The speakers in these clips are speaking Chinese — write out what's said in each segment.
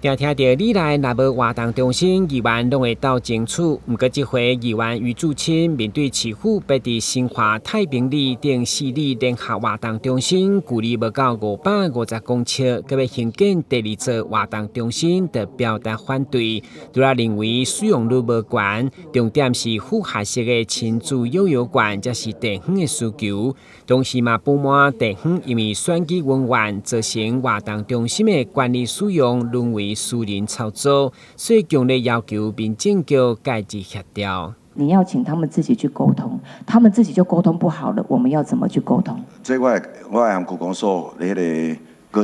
听到历来若无活动中心，议员拢会到争取。不过这回议员余主清面对市府要伫新华太平里等4里联合活动中心，距离无到550公尺，佮要兴建第2座活动中心，就表达反对。除了认为使用率无悬，重点是复合式的亲子幼儿园，才是地方的需求。同时嘛，不满地方因为选举混乱，造成活动中心的管理使用沦为私人操作，所以强烈要求民政局改制协调。你要请他们自己去沟通，他们自己就沟通不好了，我们要怎么去沟通？这我会和区公所那个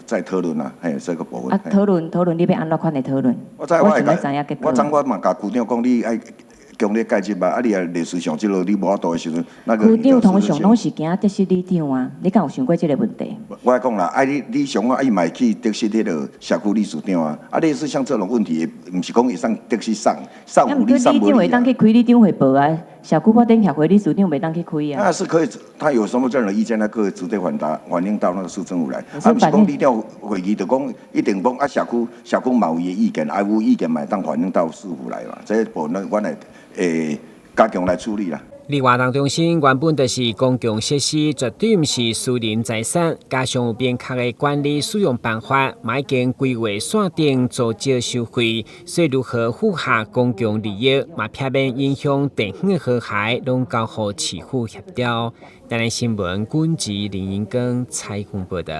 再讨论啊，还有这个部分。讨论，你要安怎款的讨论？我想要知影结果。我嘛甲局长讲，你爱强烈改制吧，啊，你也历史上这路你无法度的时阵，那个。局长通常拢是惊得失里长啊，你敢有想过这个问题？我讲啦，你上啊，伊嘛去得失迄个社区理事长啊，啊，类似像这种问题，唔是讲会上得失上有理上无理。理事长会当去开理事长会报啊，社区发展协会理事长袂当去开啊。那是可以，他有什么这样的意见，他可以直接反映到那个市政府来。啊，不是讲理调会议就讲一定讲啊，社区嘛有伊的意见，啊有意见嘛当反映到市府来嘛，这部分我来加强来处理啦。活动中心原本就是公共设施，绝对不是私人财产。加上有明确的管理使用办法，已经规划线定做少收费，所以如何符合公共利益，嘛避免影响地方的和谐，拢交予市府协调。台南新闻，军职林英庚采访报道。